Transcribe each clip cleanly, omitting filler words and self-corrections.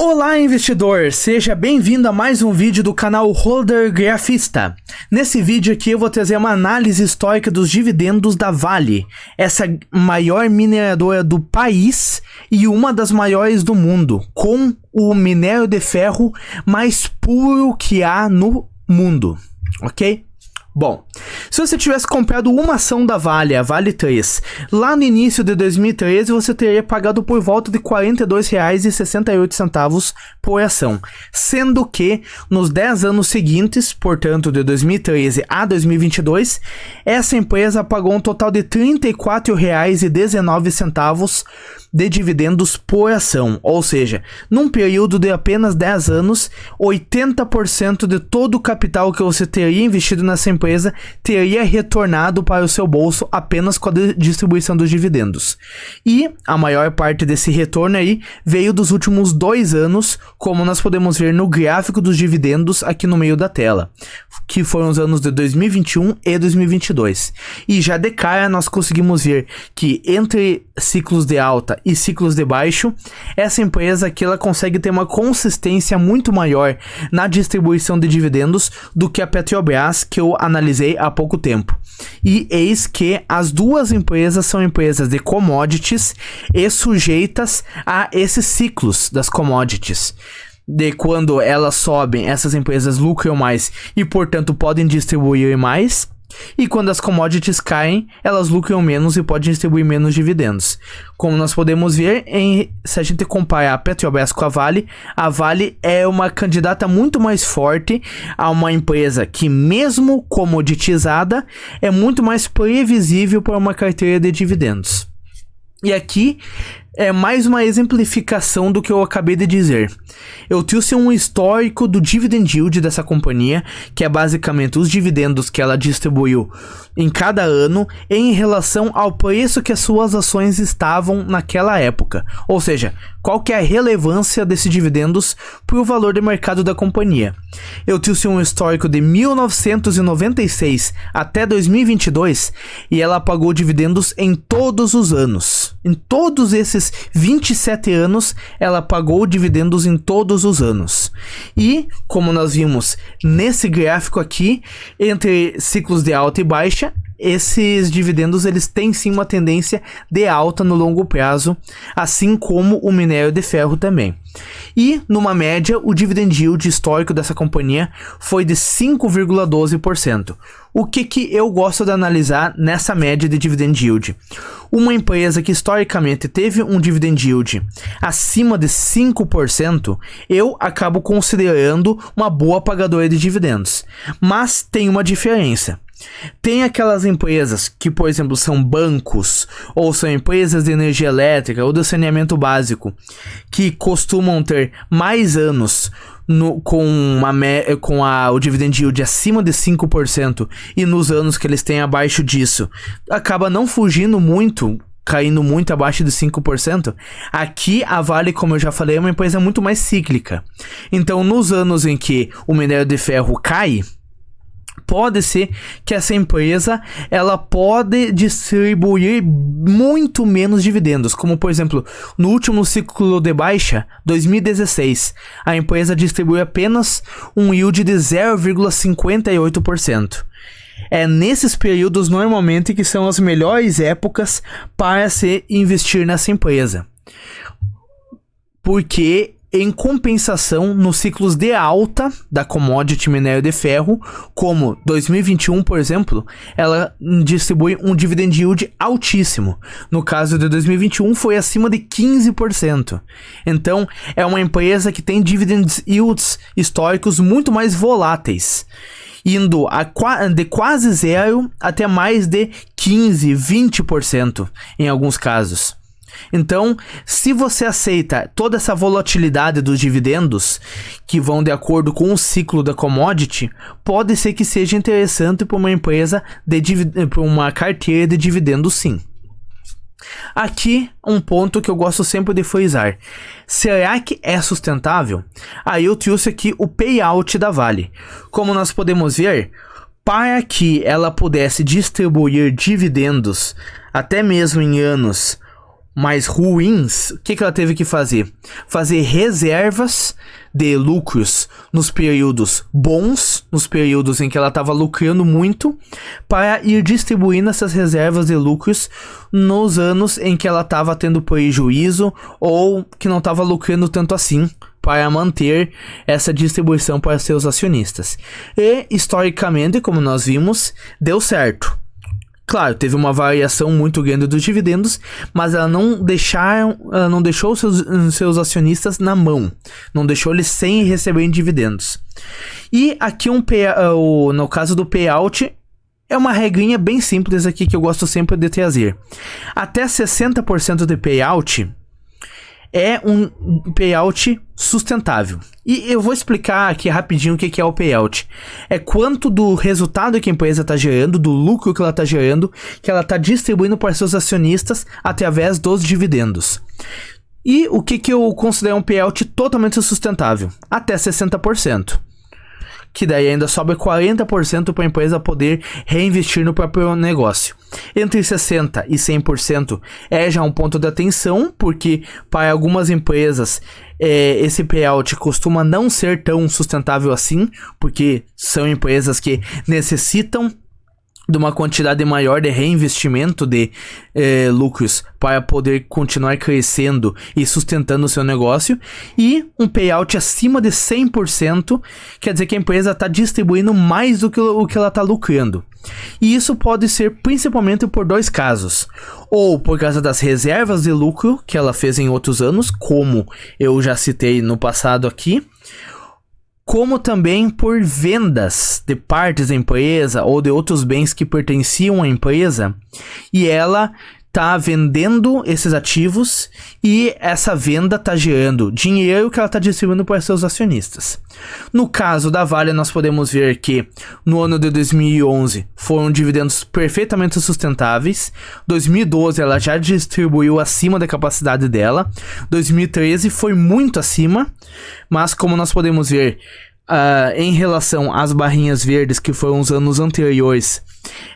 Olá, investidor! Seja bem-vindo a mais um vídeo do canal Holder Grafista. Nesse vídeo aqui eu vou trazer uma análise histórica dos dividendos da Vale, essa maior mineradora do país e uma das maiores do mundo, com o minério de ferro mais puro que há no mundo, ok? Bom, se você tivesse comprado uma ação da Vale, a Vale 3, lá no início de 2013, você teria pagado por volta de R$ 42,68 por ação, sendo que nos 10 anos seguintes, portanto de 2013 a 2022, essa empresa pagou um total de R$ 34,19 de dividendos por ação, ou seja, num período de apenas 10 anos, 80% de todo o capital que você teria investido nessa empresa teria retornado para o seu bolso apenas com a distribuição dos dividendos. E a maior parte desse retorno aí veio dos últimos 2 anos, como nós podemos ver no gráfico dos dividendos aqui no meio da tela, que foram os anos de 2021 e 2022. E já de cara nós conseguimos ver que entre ciclos de alta e ciclos de baixo, essa empresa aqui ela consegue ter uma consistência muito maior na distribuição de dividendos do que a Petrobras, que eu analisei há pouco tempo. E eis que as duas empresas são empresas de commodities e sujeitas a esses ciclos das commodities. De quando elas sobem, essas empresas lucram mais e, portanto, podem distribuir mais. E quando as commodities caem, elas lucram menos e podem distribuir menos dividendos. Como nós podemos ver, se a gente comparar a Petrobras com a Vale é uma candidata muito mais forte a uma empresa que, mesmo comoditizada, é muito mais previsível para uma carteira de dividendos. E aqui é mais uma exemplificação do que eu acabei de dizer. Eu trouxe um histórico do dividend yield dessa companhia, que é basicamente os dividendos que ela distribuiu em cada ano em relação ao preço que as suas ações estavam naquela época. Ou seja, qual que é a relevância desses dividendos para o valor de mercado da companhia. Eu trouxe um histórico de 1996 até 2022 e ela pagou dividendos em todos os anos. Em todos esses 27 anos, ela pagou dividendos em todos os anos. E, como nós vimos nesse gráfico aqui, entre ciclos de alta e baixa, esses dividendos eles têm sim uma tendência de alta no longo prazo, assim como o minério de ferro também. E, numa média, o dividend yield histórico dessa companhia foi de 5,12%. O que eu gosto de analisar nessa média de dividend yield? Uma empresa que historicamente teve um dividend yield acima de 5%, eu acabo considerando uma boa pagadora de dividendos. Mas tem uma diferença. Tem aquelas empresas que, por exemplo, são bancos ou são empresas de energia elétrica ou de saneamento básico que costumam ter mais anos com o dividend yield acima de 5% e nos anos que eles têm abaixo disso acaba não fugindo muito, caindo muito abaixo de 5%. Aqui a Vale, como eu já falei, é uma empresa muito mais cíclica. Então, nos anos em que o minério de ferro cai, pode ser que essa empresa ela pode distribuir muito menos dividendos, como por exemplo, no último ciclo de baixa, 2016, a empresa distribuiu apenas um yield de 0,58%. É nesses períodos normalmente que são as melhores épocas para se investir nessa empresa. Porque em compensação, nos ciclos de alta da commodity minério de ferro, como 2021, por exemplo, ela distribui um dividend yield altíssimo. No caso de 2021, foi acima de 15%. Então, é uma empresa que tem dividend yields históricos muito mais voláteis, indo de quase zero até mais de 15%, 20% em alguns casos. Então, se você aceita toda essa volatilidade dos dividendos, que vão de acordo com o ciclo da commodity, pode ser que seja interessante para uma empresa, para uma carteira de dividendos sim. Aqui, um ponto que eu gosto sempre de frisar. Será que é sustentável? Aí eu trouxe aqui o payout da Vale. Como nós podemos ver, para que ela pudesse distribuir dividendos, até mesmo em anos mais ruins, o que ela teve que fazer? Fazer reservas de lucros nos períodos bons, nos períodos em que ela estava lucrando muito, para ir distribuindo essas reservas de lucros nos anos em que ela estava tendo prejuízo ou que não estava lucrando tanto assim, para manter essa distribuição para seus acionistas. E, historicamente, como nós vimos, deu certo. Claro, teve uma variação muito grande dos dividendos, mas ela não deixou seus acionistas na mão. Não deixou eles sem receber dividendos. E aqui no caso do payout, é uma regrinha bem simples aqui que eu gosto sempre de trazer. Até 60% de payout é um payout sustentável. E eu vou explicar aqui rapidinho o que é o payout. É quanto do resultado que a empresa está gerando, do lucro que ela está gerando, que ela está distribuindo para seus acionistas através dos dividendos. E o que eu considero um payout totalmente sustentável? Até 60%. Que daí ainda sobra 40% para a empresa poder reinvestir no próprio negócio. Entre 60% e 100% é já um ponto de atenção, porque para algumas empresas esse payout costuma não ser tão sustentável assim, porque são empresas que necessitam de uma quantidade maior de reinvestimento de lucros para poder continuar crescendo e sustentando o seu negócio, e um payout acima de 100% quer dizer que a empresa está distribuindo mais do que o que ela está lucrando. E isso pode ser principalmente por dois casos: ou por causa das reservas de lucro que ela fez em outros anos, como eu já citei no passado aqui, como também por vendas de partes da empresa ou de outros bens que pertenciam à empresa, e ela está vendendo esses ativos e essa venda está gerando dinheiro que ela está distribuindo para seus acionistas. No caso da Vale, nós podemos ver que no ano de 2011 foram dividendos perfeitamente sustentáveis. 2012 ela já distribuiu acima da capacidade dela. 2013 foi muito acima, mas como nós podemos ver, em relação às barrinhas verdes, que foram os anos anteriores,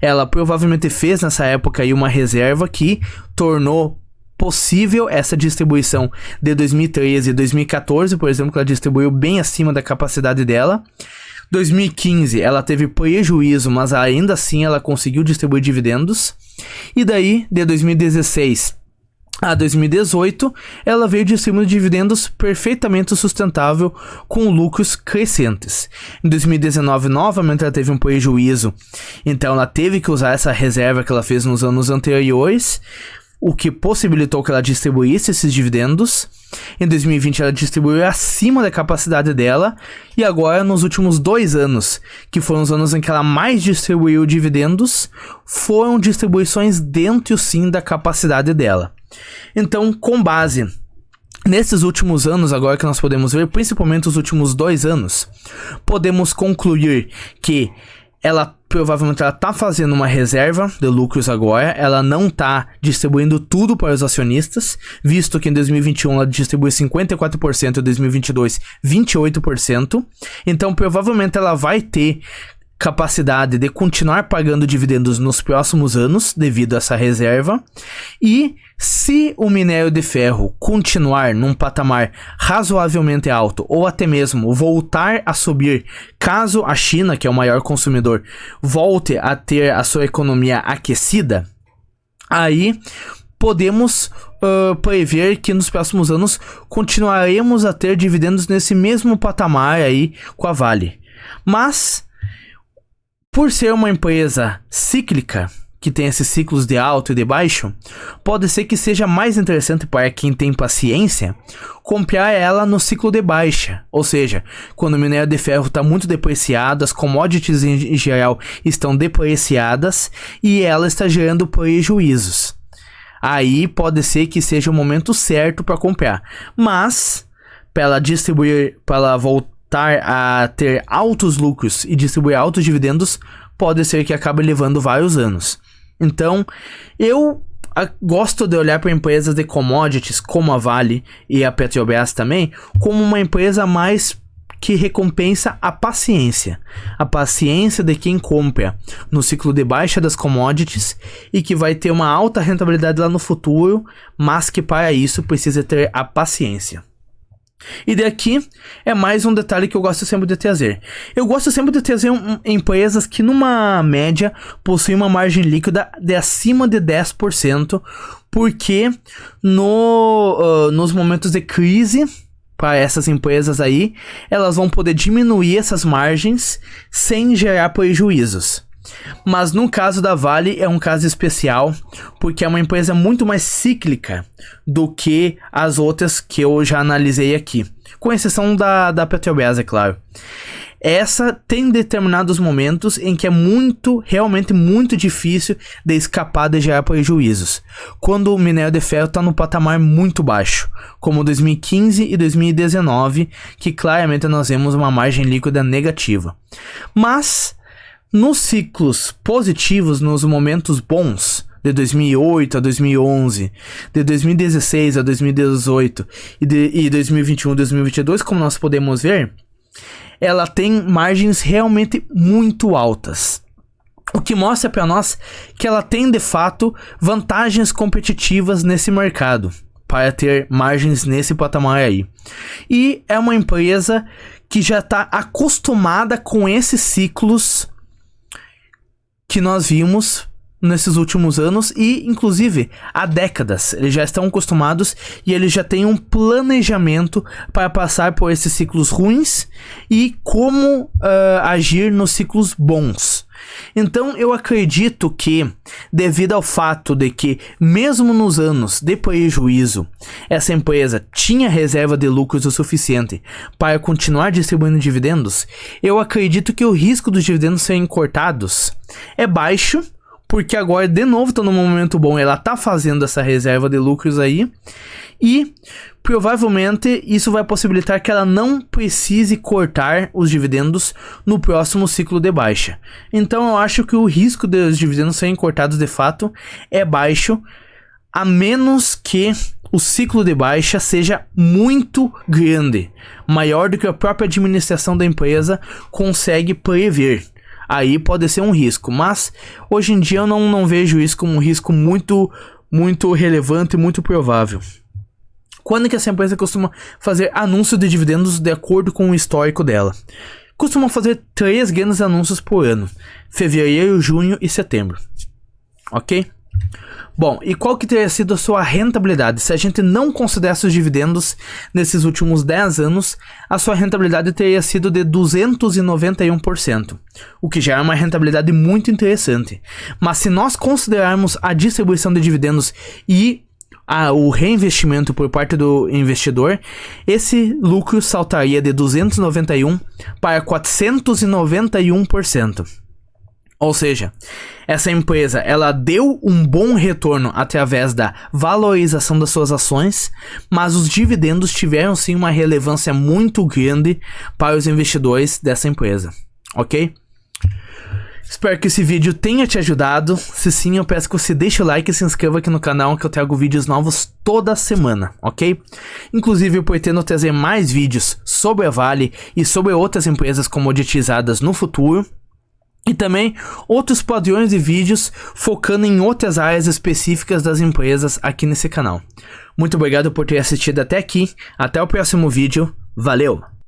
ela provavelmente fez nessa época aí uma reserva que tornou possível essa distribuição de 2013 e 2014, por exemplo, que ela distribuiu bem acima da capacidade dela. 2015 ela teve prejuízo, mas ainda assim ela conseguiu distribuir dividendos. E daí, de 2016 a 2018, ela veio distribuindo dividendos perfeitamente sustentável, com lucros crescentes. Em 2019, novamente, ela teve um prejuízo, então ela teve que usar essa reserva que ela fez nos anos anteriores, o que possibilitou que ela distribuísse esses dividendos. Em 2020, ela distribuiu acima da capacidade dela, e agora, nos últimos 2 anos, que foram os anos em que ela mais distribuiu dividendos, foram distribuições dentro, sim, da capacidade dela. Então, com base nesses últimos anos, agora que nós podemos ver, principalmente os últimos 2 anos, podemos concluir que ela provavelmente está fazendo uma reserva de lucros agora, ela não está distribuindo tudo para os acionistas, visto que em 2021 ela distribui 54% e em 2022 28%, então provavelmente ela vai ter capacidade de continuar pagando dividendos nos próximos anos devido a essa reserva. E se o minério de ferro continuar num patamar razoavelmente alto ou até mesmo voltar a subir, caso a China, que é o maior consumidor, volte a ter a sua economia aquecida, aí podemos prever que nos próximos anos continuaremos a ter dividendos nesse mesmo patamar aí com a Vale. Mas por ser uma empresa cíclica, que tem esses ciclos de alto e de baixo, pode ser que seja mais interessante para quem tem paciência comprar ela no ciclo de baixa. Ou seja, quando o minério de ferro está muito depreciado, as commodities em geral estão depreciadas e ela está gerando prejuízos. Aí pode ser que seja o momento certo para comprar. Mas, para ela distribuir, para ela voltar a ter altos lucros e distribuir altos dividendos, pode ser que acabe levando vários anos. Então, eu gosto de olhar para empresas de commodities como a Vale e a Petrobras também, como uma empresa mais que recompensa a paciência de quem compra no ciclo de baixa das commodities e que vai ter uma alta rentabilidade lá no futuro, mas que para isso precisa ter a paciência. E daqui é mais um detalhe que eu gosto sempre de trazer. Eu gosto sempre de trazer empresas que numa média possuem uma margem líquida de acima de 10%, porque nos momentos de crise, para essas empresas aí, elas vão poder diminuir essas margens sem gerar prejuízos. Mas no caso da Vale é um caso especial, porque é uma empresa muito mais cíclica do que as outras que eu já analisei aqui, com exceção da Petrobras, é claro. Essa tem determinados momentos em que é realmente muito difícil de escapar de gerar prejuízos, quando o minério de ferro está no patamar muito baixo, como 2015 e 2019, que claramente nós vemos uma margem líquida negativa. Mas nos ciclos positivos, nos momentos bons, de 2008 a 2011, de 2016 a 2018 e 2021 a 2022, como nós podemos ver, ela tem margens realmente muito altas. O que mostra para nós que ela tem de fato vantagens competitivas nesse mercado, para ter margens nesse patamar aí. E é uma empresa que já está acostumada com esses ciclos que nós vimos nesses últimos anos e, inclusive, há décadas. Eles já estão acostumados e eles já têm um planejamento para passar por esses ciclos ruins e como agir nos ciclos bons. Então, eu acredito que, devido ao fato de que, mesmo nos anos de prejuízo, essa empresa tinha reserva de lucros o suficiente para continuar distribuindo dividendos, eu acredito que o risco dos dividendos serem cortados é baixo, porque agora, de novo, está num momento bom, ela está fazendo essa reserva de lucros aí, e provavelmente isso vai possibilitar que ela não precise cortar os dividendos no próximo ciclo de baixa. Então eu acho que o risco dos dividendos serem cortados de fato é baixo, a menos que o ciclo de baixa seja muito grande, maior do que a própria administração da empresa consegue prever. Aí pode ser um risco, mas hoje em dia eu não vejo isso como um risco muito relevante e muito provável. Quando que essa empresa costuma fazer anúncio de dividendos de acordo com o histórico dela? Costuma fazer 3 grandes anúncios por ano: fevereiro, junho e setembro. Ok? Bom, e qual que teria sido a sua rentabilidade? Se a gente não considerasse os dividendos nesses últimos 10 anos, a sua rentabilidade teria sido de 291%, o que já é uma rentabilidade muito interessante. Mas se nós considerarmos a distribuição de dividendos e o reinvestimento por parte do investidor, esse lucro saltaria de 291% para 491%. Ou seja, essa empresa, ela deu um bom retorno através da valorização das suas ações, mas os dividendos tiveram sim uma relevância muito grande para os investidores dessa empresa, ok? Espero que esse vídeo tenha te ajudado. Se sim, eu peço que você deixe o like e se inscreva aqui no canal, que eu trago vídeos novos toda semana, ok? Inclusive eu pretendo trazer mais vídeos sobre a Vale e sobre outras empresas comoditizadas no futuro. E também outros padrões de vídeos focando em outras áreas específicas das empresas aqui nesse canal. Muito obrigado por ter assistido até aqui. Até o próximo vídeo. Valeu!